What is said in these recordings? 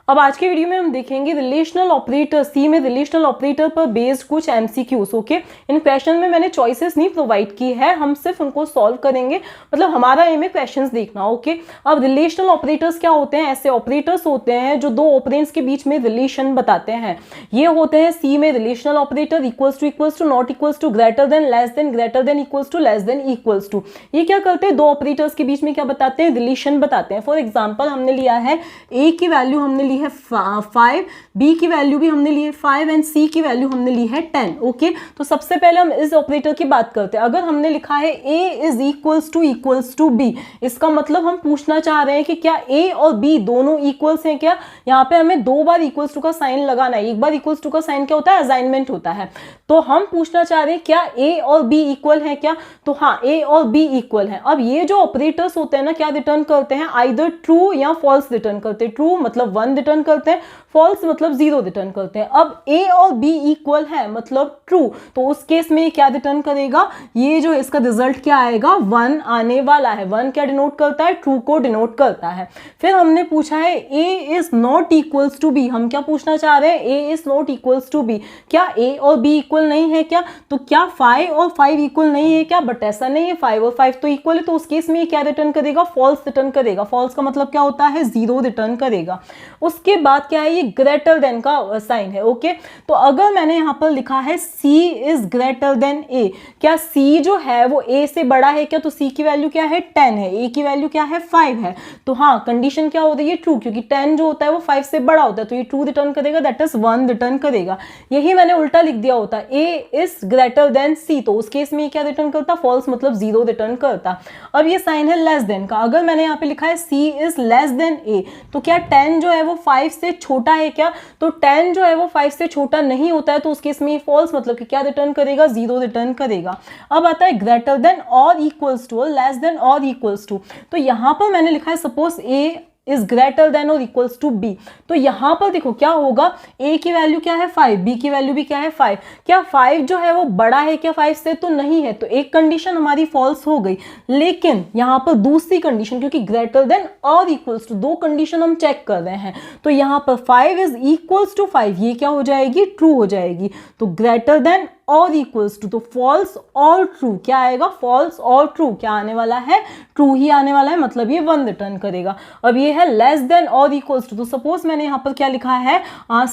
अब आज के वीडियो में हम देखेंगे रिलेशनल ऑपरेटर, सी में रिलेशनल ऑपरेटर पर बेस्ड कुछ एमसीक्यूज। ओके, इन क्वेश्चन में मैंने चॉइसेस नहीं प्रोवाइड की है, हम सिर्फ उनको सॉल्व करेंगे, मतलब हमारा एम है क्वेश्चंस देखना। ओके, अब रिलेशनल ऑपरेटर्स क्या होते हैं? ऐसे ऑपरेटर्स होते हैं जो दो ऑपरेंड्स के बीच में रिलेशन बताते हैं। ये होते हैं सी में relational operator equals to, not equals to, greater than, less than, greater than, equals to, less than, equals to. ये क्या करते हैं? दो ऑपरेटर्स के बीच में क्या बताते हैं? रिलेशन बताते हैं। फॉर एग्जाम्पल हमने लिया है ए की वैल्यू हमने ली है 5, बी की वैल्यू भी हमने ली है 5 एंड सी की वैल्यू हमने ली है 10। ओके, तो सबसे पहले हम इस ऑपरेटर की बात करते हैं। अगर हमने लिखा है A is equals to B, इसका मतलब हम पूछना चाह रहे हैं कि क्या ए और बी दोनों इक्वल्स हैं क्या? यहाँ पे हमें दो बार इक्वल्स टू का साइन लगाना है। एक बार इक्वल्स टू का साइन क्या होता है? असाइनमेंट होता है। तो हम पूछना चाह रहे हैं क्या ए और बी इक्वल है क्या? तो हाँ, ए और बी इक्वल है। अब ये जो ऑपरेटर्स होते हैं ना, क्या रिटर्न करते हैं? आइदर ट्रू या फॉल्स रिटर्न करते हैं। ट्रू मतलब 1 रिटर्न करते हैं, फॉल्स मतलब 0 रिटर्न करते हैं। अब ए और बी इक्वल है मतलब ट्रू, तो उस केस में क्या रिटर्न करेगा? ये जो इसका रिजल्ट क्या आएगा? 1 आने वाला है। 1 क्या डिनोट करता है? ट्रू को डिनोट करता है। फिर हमने पूछा है A is not equals to B. हम क्या पूछना चाह रहे हैं? A is not equals to B. क्या ए और बी इक्वल नहीं है क्या? तो क्या 5 और 5 इक्वल नहीं है क्या? बट ऐसा नहीं है, 5 और 5 तो इक्वल है। तो उस केस में ये क्या रिटर्न करेगा? फॉल्स रिटर्न करेगा। फॉल्स का मतलब क्या होता है? 0 रिटर्न करेगा। उसके बाद क्या है? ये ग्रेटर देन का साइन है। ओके, तो अगर मैंने यहां पर लिखा है C is greater than A, क्या C जो है वो A से बड़ा है क्या? तो C की वैल्यू क्या है? 10 है। A की वैल्यू क्या है? 5 है। तो हाँ, कंडीशन क्या हो रही है? ट्रू, क्योंकि 10 जो होता है वो 5 से बड़ा होता है, तो ये ट्रू रिटर्न करेगा, दैट इज 1 रिटर्न करेगा। यही मैंने उल्टा लिख दिया होता, A is greater than C, तो उस केस में क्या रिटर्न करता? फॉल्स मतलब 0 रिटर्न करता। अब ये साइन है लेस देन का। अगर मैंने यहाँ पे लिखा है C is less than A, तो क्या 10 जो है वो 5 से छोटा है क्या? तो 10 जो है वो 5 से छोटा नहीं होता है, तो उस केस में फॉल्स मतलब कि क्या रिटर्न करेगा? 0 रिटर्न करेगा। अब आता है ग्रेटर देन और इक्वल्स टू, लेस देन और इक्वल्स टू। तो यहां पर मैंने लिखा है suppose A is greater than और इक्वल्स टू बी, तो यहां पर देखो क्या होगा? A की वैल्यू क्या है? 5, B की वैल्यू भी क्या है? 5। क्या 5 जो है वो बड़ा है क्या 5 से? तो नहीं है, तो एक कंडीशन हमारी फॉल्स हो गई। लेकिन यहां पर दूसरी कंडीशन, क्योंकि ग्रेटर देन और इक्वल्स टू दो कंडीशन हम चेक कर रहे हैं, तो यहां पर 5 इज इक्वल्स टू 5, ये क्या हो जाएगी? ट्रू हो जाएगी। तो ग्रेटर देन और इक्वल्स टू, तो फॉल्स और ट्रू क्या आएगा? फॉल्स और ट्रू क्या आने वाला है? ट्रू ही आने वाला है, मतलब ये 1 रिटर्न करेगा। अब ये है लेस देन और इक्वल्स टू, तो सपोज मैंने यहां पर क्या लिखा है?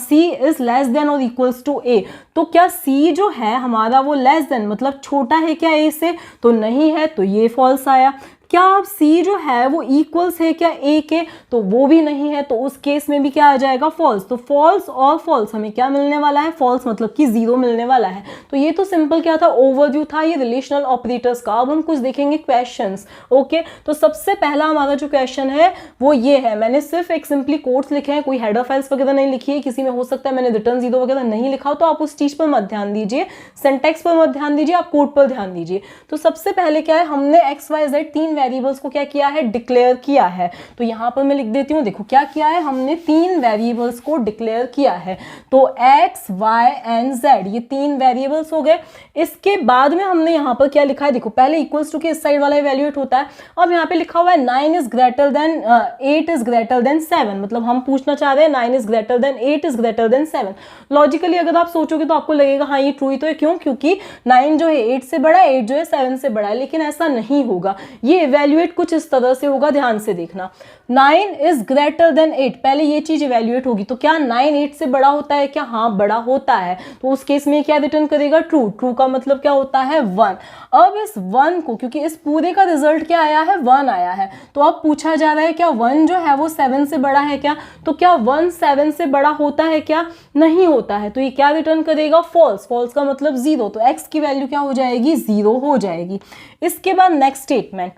C इज लेस देन और इक्वल्स टू A, तो क्या C जो है हमारा वो लेस देन मतलब छोटा है क्या A से? तो नहीं है, तो ये फॉल्स आया। क्या अब C जो है वो इक्वल्स है क्या A के? तो वो भी नहीं है, तो उस केस में भी क्या आ जाएगा? फॉल्स। तो फॉल्स और फॉल्स हमें क्या मिलने वाला है? फॉल्स मतलब कि 0 मिलने वाला है। तो ये तो सिंपल क्या था? ओवरव्यू था ये रिलेशनल ऑपरेटर्स का। अब हम कुछ देखेंगे क्वेश्चंस। ओके, तो सबसे पहला हमारा जो क्वेश्चन है वो ये है। मैंने सिर्फ एक सिंपली कोट्स लिखे हैं, कोई हेडर फाइल्स वगैरह नहीं लिखी है। किसी में हो सकता है मैंने रिटर्न 0 वगैरह नहीं लिखा हो, तो आप उस चीज पर मत ध्यान दीजिए, सिंटैक्स पर मत ध्यान दीजिए, आप कोड पर ध्यान दीजिए। तो सबसे पहले क्या है? हमने XYZ 3 वेरिएबल्स को क्या किया है? डिक्लेयर किया है। तो यहां पर मैं लिख देती हूं, देखो क्या किया है हमने? 3 वेरिएबल्स को डिक्लेयर किया है। तो X, Y एंड Z, ये 3 वेरिएबल्स हो गए। इसके बाद में हमने यहां पर क्या लिखा है? देखो पहले इक्वल्स टू के इस साइड वाला इवैल्यूएट होता है। अब यहां पे लिखा हुआ है 9 is greater than 8 is greater than 7, मतलब हम पूछना चाह रहे हैं 9 is greater than 8 is greater than 7। Logically अगर आप सोचोगे तो आपको लगेगा हाँ ये ट्रू ही तो है। क्यों? क्योंकि 9 जो है 8 से बड़ा है, 8 जो है 7 से बड़ा है। लेकिन ऐसा नहीं होगा, ये इवैल्यूएट कुछ इस तरह से होगा, ध्यान से देखना। 9 इज ग्रेटर देन 8, पहले ये चीज इवैल्यूएट होगी। तो क्या 9 8 से बड़ा होता है क्या? हाँ, बड़ा होता है। तो उस केस में क्या रिटर्न करेगा? ट्रू। ट्रू का मतलब क्या होता है? 1। अब इस 1 को, क्योंकि इस पूरे का रिजल्ट क्या आया है? 1 आया है, तो अब पूछा जा रहा है क्या 1 जो है वो 7 से बड़ा है क्या? तो क्या 1 7 से बड़ा होता है क्या? नहीं होता है, तो ये क्या रिटर्न करेगा? फॉल्स। फॉल्स का मतलब 0, तो x की वैल्यू क्या हो जाएगी? 0 हो जाएगी। इसके बाद नेक्स्ट स्टेटमेंट,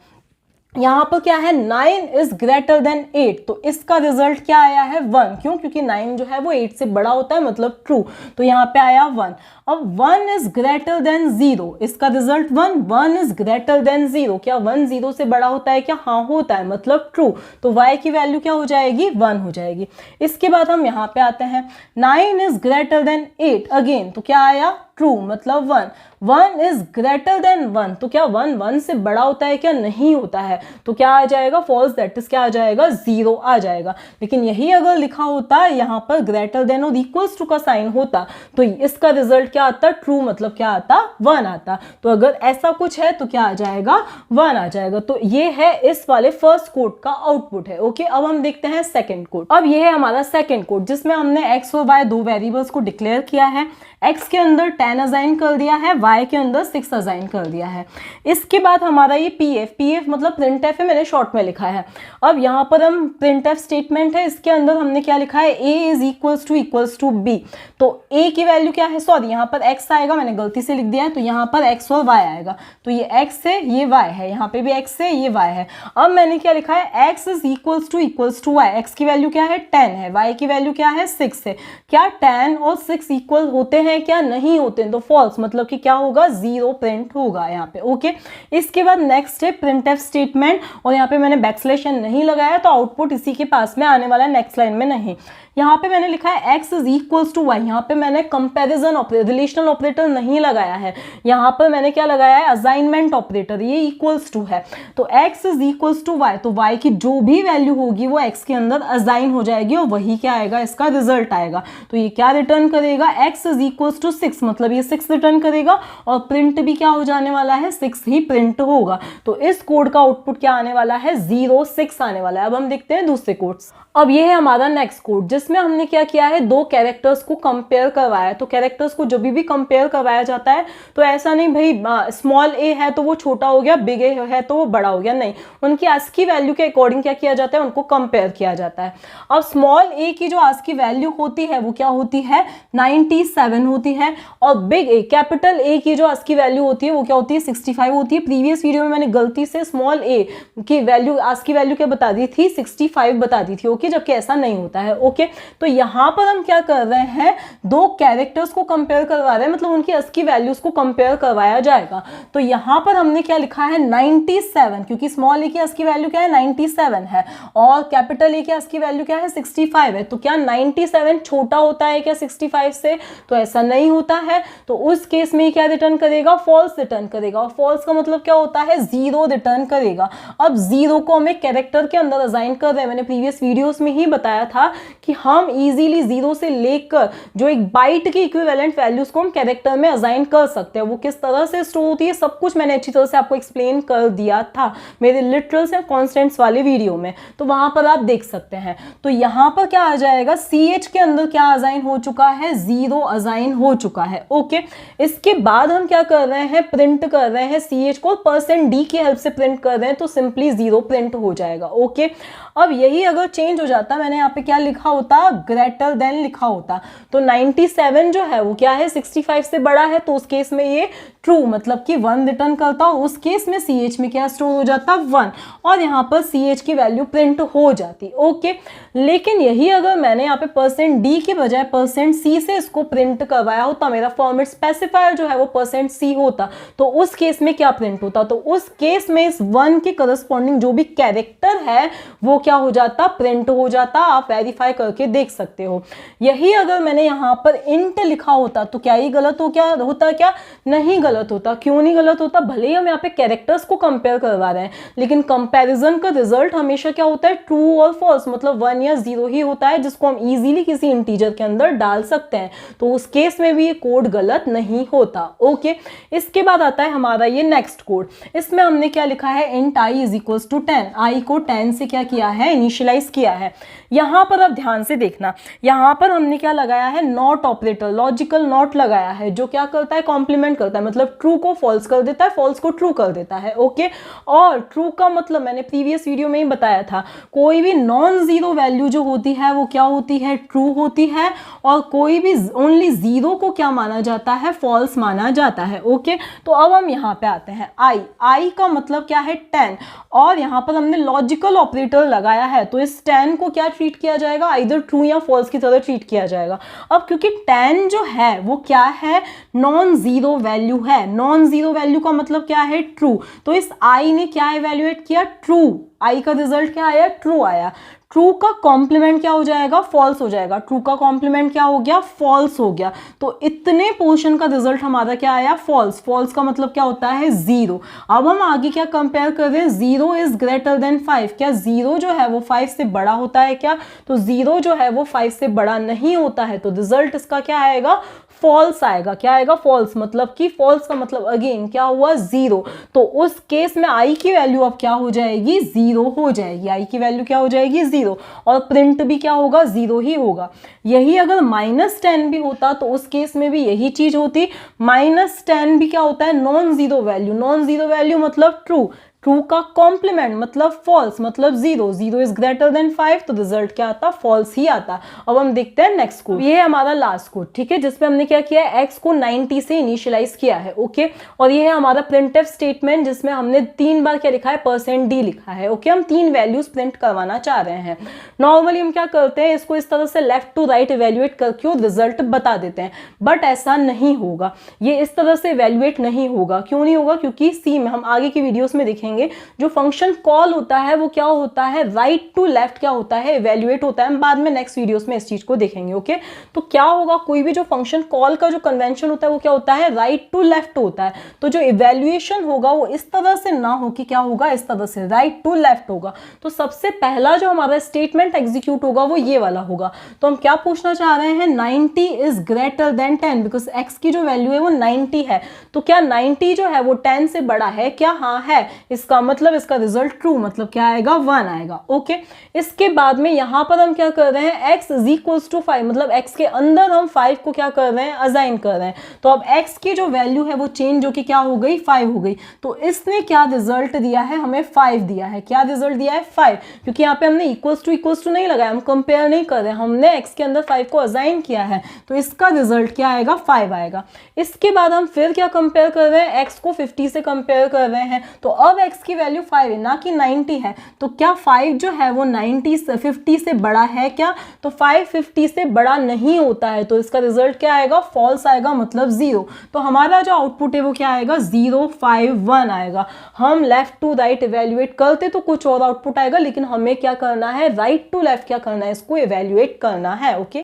यहां पर क्या है? 9 इज ग्रेटर देन 8, तो इसका रिजल्ट क्या आया है? 1। क्यों? क्योंकि 9 जो है वो 8 से बड़ा होता है, मतलब ट्रू, तो यहां पे आया 1। अब 1 इज ग्रेटर देन 0, इसका रिजल्ट 1। 1 इज ग्रेटर देन 0, क्या 1 0 से बड़ा होता है क्या? हाँ होता है, मतलब ट्रू, तो y की वैल्यू क्या हो जाएगी? 1 हो जाएगी। इसके बाद हम यहाँ पे आते हैं 9 इज ग्रेटर देन 8, अगेन तो क्या आया? ट्रू मतलब 1, 1 इज ग्रेटर देन 1, तो क्या 1 1 से बड़ा होता है क्या? नहीं होता है, तो क्या आ जाएगा? फॉल्स, दैट इज क्या आ जाएगा? 0 आ जाएगा। लेकिन यही अगर लिखा होता यहाँ पर ग्रेटर देन और इक्वल्स टू का साइन होता तो इसका रिजल्ट क्या आता? ट्रू मतलब क्या आता? 1 आता। तो अगर ऐसा कुछ है तो क्या आ जाएगा? 1 आ जाएगा। तो ये है इस वाले फर्स्ट कोड का आउटपुट है। ओके, अब हम देखते हैं सेकंड कोड। अब ये है हमारा सेकंड कोड जिसमें हमने x और y दो वेरिएबल्स को डिक्लेयर किया है। x के अंदर 10 असाइन कर दिया है, y के अंदर 6 असाइन कर दिया है। इसके बाद हमारा ये pf मतलब प्रिंटफ है, मैंने शॉर्ट में लिखा है। अब यहाँ पर हम प्रिंटफ स्टेटमेंट है, इसके अंदर हमने क्या लिखा है? a is equals to b। तो a की वैल्यू क्या है? सॉरी, यहाँ पर x आएगा, मैंने गलती से लिख दिया है, तो यहाँ पर x और y आएगा। तो ये x है, ये y है, यहाँ पे भी x है, ये y है। अब मैंने क्या लिखा है? x is equals to y। x की वैल्यू क्या है? 10 है, y की वैल्यू क्या है? 6 है। क्या 10 और 6 इक्वल होते हैं? क्या नहीं होते हैं, तो फॉल्स मतलब कि क्या होगा? 0 प्रिंट होगा यहाँ पे। ओके, इसके बाद नेक्स्ट है प्रिंटफ स्टेटमेंट, और यहाँ पे मैंने बैकस्लैश नहीं लगाया तो आउटपुट इसी के पास में आने वाला है, नेक्स्ट लाइन में नहीं। यहाँ पे मैंने लिखा है x is equals to y, यहाँ पे मैंने कंपैरिजन ऑपरेटर, रिलेशनल ऑपरेटर नहीं लगाया है, यहाँ पर मैंने क्या लगाया है? Assignment operator. ये इक्वल्स टू है तो x is equals to y, तो y की जो भी वैल्यू होगी वो x के अंदर असाइन हो जाएगी और वही क्या आएगा? इसका रिजल्ट आएगा। तो ये क्या रिटर्न करेगा? x इज इक्वल्स टू 6, मतलब ये 6 रिटर्न करेगा और प्रिंट भी क्या हो जाने वाला है? 6 ही प्रिंट होगा। तो इस कोड का आउटपुट क्या आने वाला है? 0 6 आने वाला है। अब हम देखते हैं दूसरे कोड्स। अब ये है हमारा नेक्स्ट कोड जिसमें हमने क्या किया है? दो कैरेक्टर्स को कंपेयर करवाया है। तो कैरेक्टर्स को जब भी कंपेयर करवाया जाता है तो ऐसा नहीं भाई स्मॉल ए है तो वो छोटा हो गया, बिग ए है तो वो बड़ा हो गया, नहीं, उनकी आस्की वैल्यू के अकॉर्डिंग क्या किया जाता है? उनको कंपेयर किया जाता है। अब स्मॉल ए की जो आस्की वैल्यू होती है वो क्या होती है? 97 होती है, और बिग ए कैपिटल ए की जो आस्की वैल्यू होती है वो क्या होती है? 65 होती है। प्रीवियस वीडियो में मैंने गलती से स्मॉल ए की वैल्यू, आस्की वैल्यू क्या बता दी थी? 65 बता दी थी। ओके, जबकि ऐसा नहीं होता है। ओके, तो यहाँ पर हम क्या कर रहे हैं? दो कैरेक्टर्स को कंपेयर करवा रहे हैं, मतलब उनकी आस्की वैल्यूज को कंपेयर करवाया जाएगा। तो यहाँ पर हमने क्या लिखा है? 97, क्योंकि स्मॉल ए की आस्की वैल्यू क्या है? 97 है और कैपिटल ए की आस्की वैल्यू क्या है? 65 है। तो क्या 97 छोटा होता है क्या 65 से? तो ऐसा नहीं होता है। तो उस केस में क्या रिटर्न करेगा? फॉल्स रिटर्न करेगा, और फॉल्स का मतलब क्या होता है? 0 रिटर्न करेगा। अब 0 को हमें कैरेक्टर के अंदर असाइन कर रहे हैं। मैंने प्रीवियस वीडियोस में ही बताया था कि हम इजीली 0 से लेकर जो एक बाइट की इक्विवेलेंट वैल्यूज को हम कैरेक्टर में असाइन कर सकते हैं। वो किस तरह से स्टोर होती है सब कुछ मैंने अच्छी तरह से आपको एक्सप्लेन कर दिया था मेरे लिटरल्स एंड कॉन्स्टेंट्स वाले वीडियो में, तो वहां पर आप देख सकते हैं। तो यहां पर क्या आ जाएगा? CH के अंदर क्या असाइन हो चुका है? 0 असाइन हो चुका है। ओके, इसके बाद हम क्या कर रहे हैं? प्रिंट कर रहे हैं CH को %d की हेल्प से प्रिंट कर रहे हैं, तो सिंपली 0 प्रिंट हो जाएगा। ओके, अब यही अगर चेंज हो जाता, मैंने यहाँ पे क्या लिखा होता? ग्रेटर देन लिखा होता, तो 97 जो है वो क्या है? 65 से बड़ा है, तो उस केस में ये ट्रू मतलब कि 1 रिटर्न करता, और उस केस में CH में क्या स्टोर हो जाता? 1, और यहाँ पर CH की वैल्यू प्रिंट हो जाती। ओके, लेकिन यही अगर मैंने यहाँ पे %d की बजाय %c से इसको प्रिंट करवाया होता, मेरा फॉर्मेट स्पेसिफायर जो है वो %c होता, तो उस केस में क्या प्रिंट होता? तो उस केस में इस 1 के करस्पॉन्डिंग जो भी कैरेक्टर है वो क्या हो जाता? प्रिंट हो जाता। आप वेरीफाई करके देख सकते हो। यही अगर मैंने यहाँ पर इंट लिखा होता तो क्या ये गलत हो क्या होता? क्या नहीं गलत होता। क्यों नहीं गलत होता? भले ही हम यहाँ पे कैरेक्टर्स को कंपेयर करवा रहे हैं, लेकिन कंपैरिजन का रिजल्ट हमेशा क्या होता है? ट्रू और फॉल्स, मतलब 1 या 0 ही होता है, जिसको हम इजीली किसी इंटीजर के अंदर डाल सकते हैं। तो उस केस में भी ये कोड गलत नहीं होता। ओके, इसके बाद आता है हमारा ये नेक्स्ट कोड। इसमें हमने क्या लिखा है? Int i is equals to 10। i को 10 से क्या किया है? इनिशियलाइज किया है। यहाँ पर अब ध्यान से देखना, यहाँ पर हमने क्या लगाया है? नॉट ऑपरेटर, लॉजिकल नॉट लगाया है, जो क्या करता है? कॉम्प्लीमेंट करता है, मतलब ट्रू को फॉल्स कर देता है, फॉल्स को ट्रू कर देता है। ओके, और ट्रू का मतलब मैंने प्रीवियस वीडियो में ही बताया था, कोई भी नॉन जीरो वैल्यू जो होती है वो क्या होती है? ट्रू होती है, और कोई भी ओनली 0 को क्या माना जाता है? फॉल्स माना जाता है। ओके, तो अब हम यहाँ पे आते हैं आई का मतलब क्या है? 10, और यहाँ पर हमने लॉजिकल ऑपरेटर लगाया है, तो इस 10 को क्या ट्रीट किया जाएगा? आइदर ट्रू या फॉल्स की तरह ट्रीट किया जाएगा। अब क्योंकि 10 जो है वो क्या है? नॉन जीरो वैल्यू है। नॉन जीरो वैल्यू का मतलब क्या है? ट्रू। तो इस आई ने क्या इवेल्युएट किया? ट्रू। आई का रिजल्ट क्या आया? ट्रू आया। ट्रू का कॉम्प्लीमेंट क्या हो जाएगा, फॉल्स हो जाएगा। ट्रू का कॉम्प्लीमेंट क्या हो गया, फॉल्स हो गया। तो इतने पोर्शन का रिजल्ट हमारा क्या आया, फॉल्स। फॉल्स का मतलब क्या होता है, 0। अब हम आगे क्या कंपेयर कर रहे हैं, 0 इज ग्रेटर देन 5। क्या 0 जो है वो 5 से बड़ा होता है क्या, तो 0 जो है वो 5 से बड़ा नहीं होता है, तो रिजल्ट इसका क्या आएगा, फॉल्स आएगा। क्या आएगा, फॉल्स। मतलब कि फॉल्स का मतलब अगेन क्या हुआ, 0। तो उस केस में आई की वैल्यू अब क्या हो जाएगी, 0 हो जाएगी। आई की वैल्यू क्या हो जाएगी, 0। और प्रिंट भी क्या होगा, 0 ही होगा। यही अगर -10 भी होता तो उस केस में भी यही चीज होती। -10 भी क्या होता है, non zero value. Non zero value मतलब ट्रू। ट्रू का कॉम्प्लीमेंट मतलब फॉल्स, मतलब 0। 0 इज ग्रेटर देन 5, तो रिजल्ट क्या आता, फॉल्स ही आता। अब हम देखते हैं नेक्स्ट कोड। ये है हमारा लास्ट कोड, ठीक है, जिसमें हमने क्या किया है, x को 90 से इनिशियलाइज किया है, ओके। और ये है हमारा प्रिंटफ स्टेटमेंट, जिसमें हमने 3 बार क्या लिखा है, %d लिखा है, ओके। हम 3 वैल्यूज प्रिंट करवाना चाह रहे हैं। नॉर्मली हम क्या करते हैं, इसको इस तरह से लेफ्ट टू राइट इवेल्युएट करके और रिजल्ट बता देते हैं, बट ऐसा नहीं होगा। ये इस तरह से इवेल्युएट नहीं होगा। क्यों नहीं होगा, क्योंकि सी में हम आगे की वीडियोस में देखेंगे जो फंक्शन कॉल होता है वो क्या होता है, राइट टू लेफ्ट क्या होता है, इवेल्युएट होता है। हम बाद में नेक्स्ट वीडियोस में इस चीज को देखेंगे, ओके। तो क्या होगा, कोई भी जो फंक्शन कॉल का जो कन्वेंशन होता है वो क्या होता है, राइट टू लेफ्ट होता है। तो जो इवेल्युएशन होगा वो इस तरह से ना हो कि क्या होगा, इस तरह से राइट टू लेफ्ट होगा। तो सबसे पहला जो हमारा स्टेटमेंट एग्जीक्यूट होगा वो ये वाला होगा। तो हम क्या पूछना चाह रहे हैं, 90 is greater than 10, because x की जो वैल्यू है वो 90 है। तो क्या 90 जो है वो 10 से बड़ा है क्या, हाँ है। इसका मतलब इसका रिजल्ट ट्रू, मतलब क्या आएगा, 1 आएगा, ओके। इसके बाद में यहां पर हम क्या कर रहे हैं, x इज इक्वल्स टू 5, मतलब x के अंदर हम 5 को क्या कर रहे हैं, असाइन कर रहे हैं। तो अब x की जो वैल्यू है वो चेंज होके क्या हो गई, 5 हो गई। तो इसने क्या रिजल्ट दिया है, हमें 5 दिया है। क्या रिजल्ट दिया है, 5, क्योंकि यहाँ पे हमने इक्वल्स टू नहीं लगाया, हम कंपेयर नहीं कर रहे हैं, हमने x के अंदर 5 को असाइन किया है। तो इसका रिजल्ट क्या आएगा, 5 आएगा। इसके बाद हम फिर क्या कंपेयर कर रहे हैं, x को 50 से कंपेयर कर रहे हैं। तो अब x की वैल्यू 5 है ना कि 90 है। तो क्या 5 जो है वो 50 से बड़ा है क्या, तो 5 50 से बड़ा नहीं होता है। तो इसका रिजल्ट क्या आएगा, फॉल्स आएगा, मतलब 0। तो हमारा जो आउटपुट है वो क्या आएगा, 0 5 1 आएगा। हम लेफ्ट टू राइट इवेल्युएट करते तो कुछ और आउटपुट आएगा, लेकिन हमें क्या करना है, राइट टू लेफ्ट क्या करना है, इसको इवेल्युएट करना है, ओके।